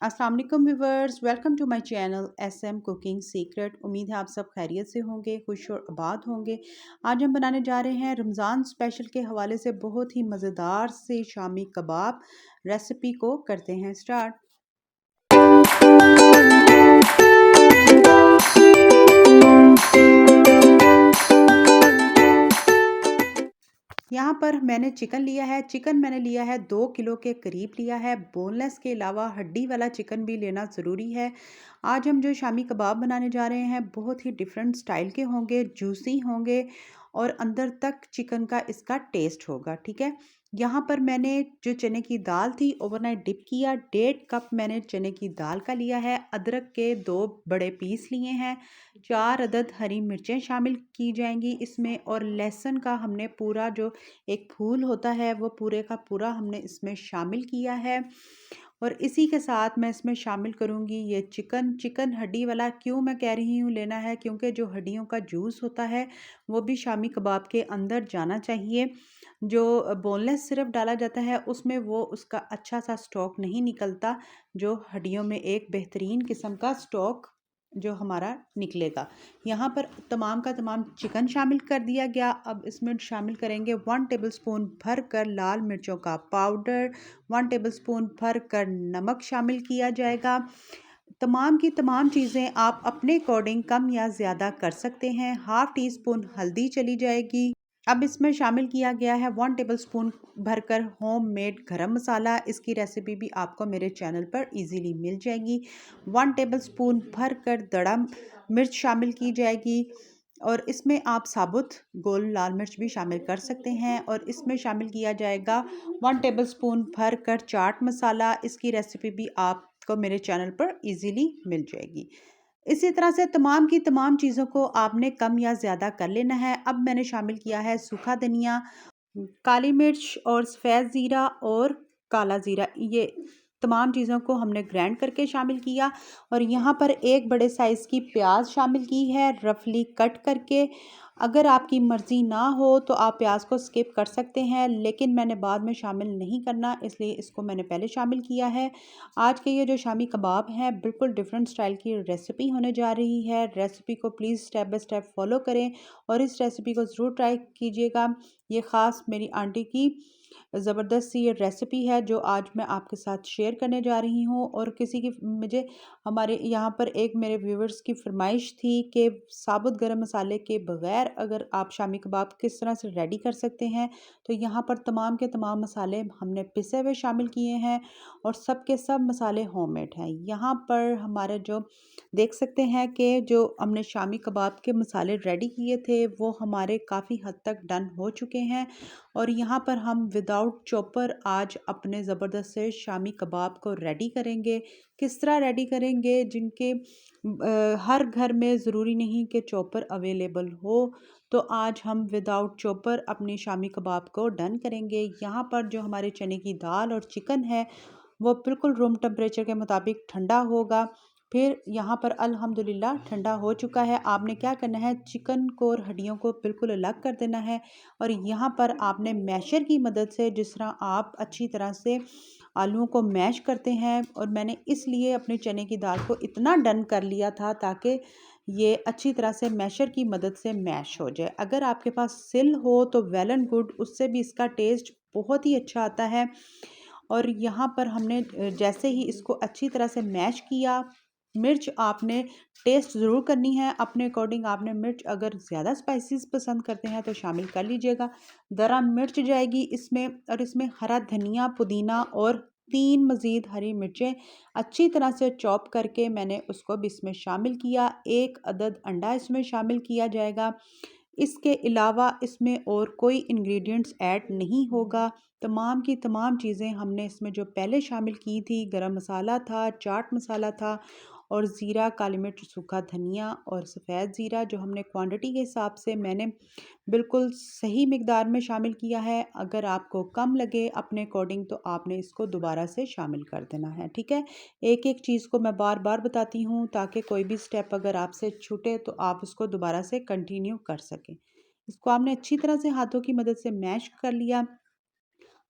अस्सलाम वालेकुम viewers, welcome to my channel SM cooking secret. उम्मीद है आप सब खैरियत से होंगे, खुश और आबाद होंगे। आज हम बनाने जा रहे हैं रमज़ान स्पेशल के हवाले से बहुत ही मज़ेदार से शामी कबाब। रेसिपी को करते हैं स्टार्ट। यहाँ पर मैंने चिकन लिया है। चिकन मैंने लिया है 2 किलो के करीब लिया है। बोनलेस के अलावा हड्डी वाला चिकन भी लेना ज़रूरी है। आज हम जो शामी कबाब बनाने जा रहे हैं बहुत ही डिफरेंट स्टाइल के होंगे, जूसी होंगे और अंदर तक चिकन का इसका टेस्ट होगा। ठीक है। यहाँ पर मैंने जो चने की दाल थी ओवरनाइट डिप किया। 1.5 कप मैंने चने की दाल का लिया है। अदरक के 2 बड़े पीस लिए हैं। 4 अदद हरी मिर्चें शामिल की जाएंगी इसमें, और लहसुन का हमने पूरा जो एक फूल होता है वो पूरे का पूरा हमने इसमें शामिल किया है। और इसी के साथ मैं इसमें शामिल करूँगी ये चिकन। चिकन हड्डी वाला क्यों मैं कह रही हूँ लेना है, क्योंकि जो हड्डियों का जूस होता है वो भी शामी कबाब के अंदर जाना चाहिए। जो बोनलेस सिर्फ डाला जाता है उसमें वो उसका अच्छा सा स्टॉक नहीं निकलता, जो हड्डियों में एक बेहतरीन किस्म का स्टॉक जो हमारा निकलेगा। यहाँ पर तमाम का तमाम चिकन शामिल कर दिया गया। अब इसमें शामिल करेंगे 1 टेबलस्पून भर कर लाल मिर्चों का पाउडर, 1 टेबलस्पून भर कर नमक शामिल किया जाएगा। तमाम की तमाम चीज़ें आप अपने अकॉर्डिंग कम या ज़्यादा कर सकते हैं। हाफ़ टी स्पून हल्दी चली जाएगी। अब इसमें शामिल किया गया है 1 टेबलस्पून भरकर होममेड गरम मसाला। इसकी रेसिपी भी आपको मेरे चैनल पर इजीली मिल जाएगी। 1 टेबलस्पून भरकर दड़ा मिर्च शामिल की जाएगी, और इसमें आप साबुत गोल लाल मिर्च भी शामिल कर सकते हैं। और इसमें शामिल किया जाएगा 1 टेबलस्पून भरकर चाट मसाला। इसकी रेसिपी भी आपको मेरे चैनल पर इजीली मिल जाएगी। इसी तरह से तमाम की तमाम चीज़ों को आपने कम या ज़्यादा कर लेना है। अब मैंने शामिल किया है सूखा धनिया, काली मिर्च और सफ़ेद ज़ीरा और काला ज़ीरा। ये तमाम चीज़ों को हमने ग्राइंड करके शामिल किया। और यहाँ पर एक बड़े साइज़ की प्याज शामिल की है रफली कट करके। अगर आपकी मर्ज़ी ना हो तो आप प्याज को स्किप कर सकते हैं, लेकिन मैंने बाद में शामिल नहीं करना इसलिए इसको मैंने पहले शामिल किया है। आज के ये जो शामी कबाब हैं बिल्कुल डिफरेंट स्टाइल की रेसिपी होने जा रही है। रेसिपी को please step by step follow करें और इस रेसिपी को ज़रूर ट्राई कीजिएगा। ये ख़ास मेरी आंटी की ज़बरदस्त सी ये रेसिपी है जो आज मैं आपके साथ शेयर करने जा रही हूँ। और किसी की मुझे हमारे यहाँ पर एक मेरे व्यूवर्स की फरमाइश थी कि साबुत गरम मसाले के बग़ैर अगर आप शामी कबाब किस तरह से रेडी कर सकते हैं। तो यहाँ पर तमाम के तमाम मसाले हमने पिसे हुए शामिल किए हैं और सब के सब मसाले होममेड हैं। यहाँ पर हमारे जो देख सकते हैं कि जो हमने शामी कबाब के मसाले रेडी किए थे वो हमारे काफ़ी हद तक डन हो चुके हैं। और यहाँ पर हम विदाउट चॉपर आज अपने ज़बरदस्त से शामी कबाब को रेडी करेंगे। किस तरह रेडी करेंगे, जिनके हर घर में ज़रूरी नहीं कि चॉपर अवेलेबल हो, तो आज हम विदाउट चॉपर अपनी शामी कबाब को डन करेंगे। यहाँ पर जो हमारे चने की दाल और चिकन है वो बिल्कुल रूम टेम्परेचर के मुताबिक ठंडा होगा। फिर यहाँ पर अल्हम्दुलिल्लाह ठंडा हो चुका है। आपने क्या करना है, चिकन को और हड्डियों को बिल्कुल अलग कर देना है। और यहाँ पर आपने मैशर की मदद से, जिस तरह आप अच्छी तरह से आलूओं को मैश करते हैं, और मैंने इसलिए अपने चने की दाल को इतना डन कर लिया था ताकि ये अच्छी तरह से मैशर की मदद से मैश हो जाए। अगर आपके पास सिल हो तो वेल एंड गुड, उससे भी इसका टेस्ट बहुत ही अच्छा आता है। और यहाँ पर हमने जैसे ही इसको अच्छी तरह से मैश किया, मिर्च आपने टेस्ट ज़रूर करनी है अपने अकॉर्डिंग। आपने मिर्च अगर ज़्यादा स्पाइसेस पसंद करते हैं तो शामिल कर लीजिएगा। दरा मिर्च जाएगी इसमें, और इसमें हरा धनिया, पुदीना और 3 मज़ीद हरी मिर्चें अच्छी तरह से चॉप करके मैंने उसको भी इसमें शामिल किया। 1 अदद अंडा इसमें शामिल किया जाएगा। इसके अलावा इसमें और कोई इंग्रेडिएंट्स ऐड नहीं होगा। तमाम की तमाम चीज़ें हमने इसमें जो पहले शामिल की थी, गरम मसाला था, चाट मसाला था और ज़ीरा, काली मिर्च, सूखा धनिया और सफ़ेद ज़ीरा, जो हमने क्वांटिटी के हिसाब से मैंने बिल्कुल सही मिकदार में शामिल किया है। अगर आपको कम लगे अपने अकॉर्डिंग तो आपने इसको दोबारा से शामिल कर देना है। ठीक है। एक एक चीज़ को मैं बार बार बताती हूँ ताकि कोई भी स्टेप अगर आपसे छूटे तो आप उसको दोबारा से कंटिन्यू कर सकें। इसको आपने अच्छी तरह से हाथों की मदद से मैश कर लिया।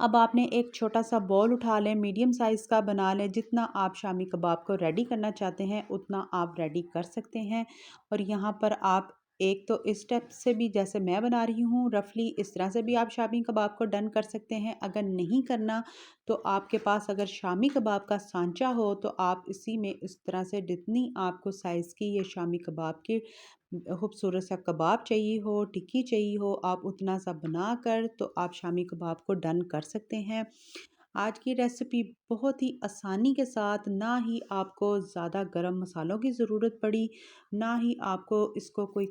अब आपने एक छोटा-सा बाउल उठा लें, मीडियम साइज़ का बना लें, जितना आप शामी कबाब को रेडी करना चाहते हैं, उतना आप रेडी कर सकते हैं। और यहाँ पर आप एक तो इस स्टेप से भी जैसे मैं बना रही हूँ रफ़ली इस तरह से भी आप शामी कबाब को डन कर सकते हैं। अगर नहीं करना तो आपके पास अगर शामी कबाब का सांचा हो तो आप इसी में इस तरह से जितनी आपको साइज़ की ये शामी कबाब की खूबसूरत सा कबाब चाहिए हो, टिक्की चाहिए हो, आप उतना सा बनाकर तो आप शामी कबाब को डन कर सकते हैं। आज की रेसिपी बहुत ही आसानी के साथ, ना ही आपको ज़्यादा गरम मसालों की ज़रूरत पड़ी, ना ही आपको इसको कोई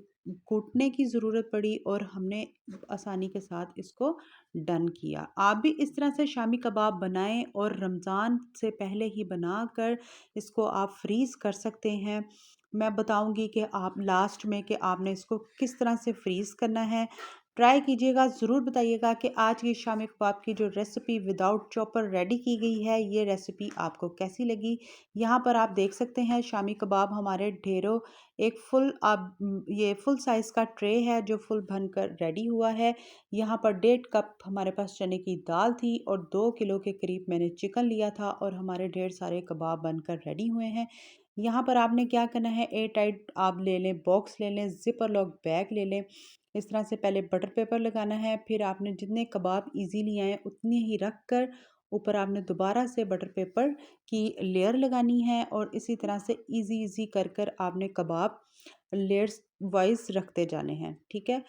कूटने की ज़रूरत पड़ी और हमने आसानी के साथ इसको डन किया। आप भी इस तरह से शामी कबाब बनाएं और रमज़ान से पहले ही बनाकर इसको आप फ्रीज़ कर सकते हैं। मैं बताऊंगी कि आप लास्ट में कि आपने इसको किस तरह से फ्रीज़ करना है। ट्राई कीजिएगा, ज़रूर बताइएगा कि आज की शामी कबाब की जो रेसिपी विदाउट चॉपर रेडी की गई है, ये रेसिपी आपको कैसी लगी। यहाँ पर आप देख सकते हैं शामी कबाब हमारे ढेरों एक फुल ये फुल साइज़ का ट्रे है जो फुल बनकर रेडी हुआ है। यहाँ पर 1.5 कप हमारे पास चने की दाल थी और 2 किलो के करीब मैंने चिकन लिया था और हमारे ढेर सारे कबाब बनकर रेडी हुए हैं। यहाँ पर आपने क्या करना है, एयर टाइट आप ले लें, बॉक्स ले लें, ज़िपर लॉक बैग ले लें। इस तरह से पहले बटर पेपर लगाना है, फिर आपने जितने कबाब इजीली आए उतने ही रख कर ऊपर आपने दोबारा से बटर पेपर की लेयर लगानी है और इसी तरह से इजी इजी कर कर आपने कबाब लेयर्स वाइज रखते जाने हैं। ठीक है,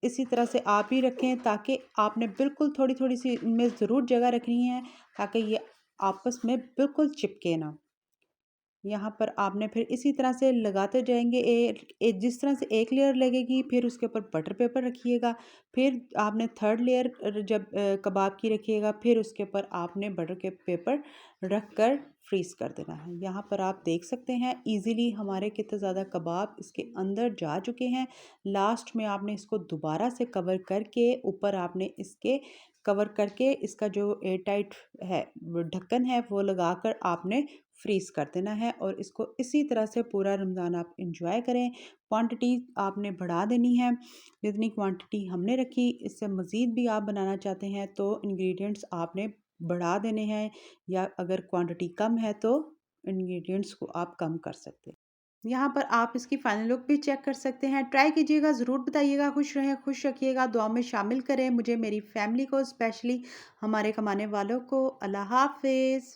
इसी तरह से आप ही रखें ताकि आपने बिल्कुल थोड़ी थोड़ी सी इनमें ज़रूर जगह रखनी है ताकि ये आपस में बिल्कुल चिपके ना। यहाँ पर आपने फिर इसी तरह से लगाते जाएँगे जिस तरह से एक लेयर लगेगी फिर उसके ऊपर बटर पेपर रखिएगा, फिर आपने थर्ड लेयर जब कबाब की रखिएगा फिर उसके ऊपर आपने बटर के पेपर रख कर फ्रीज़ कर देना है। यहाँ पर आप देख सकते हैं ईज़िली हमारे कितने ज़्यादा कबाब इसके अंदर जा चुके हैं। लास्ट में आपने इसको दोबारा से कवर करके ऊपर आपने इसके कवर करके इसका जो एयर टाइट है ढक्कन है वो लगाकर आपने फ्रीज़ कर देना है और इसको इसी तरह से पूरा रमज़ान आप इंजॉय करें। क्वांटिटी आपने बढ़ा देनी है, जितनी क्वांटिटी हमने रखी इससे मज़ीद भी आप बनाना चाहते हैं तो इंग्रेडिएंट्स आपने बढ़ा देने हैं या अगर क्वांटिटी कम है तो इंग्रेडिएंट्स को आप कम कर सकते हैं। यहाँ पर आप इसकी फाइनल लुक भी चेक कर सकते हैं। ट्राई कीजिएगा, ज़रूर बताइएगा। खुश रहें, खुश रखिएगा, दुआ में शामिल करें मुझे, मेरी फैमिली को, स्पेशली हमारे कमाने वालों को। अल्लाह हाफ़िज़।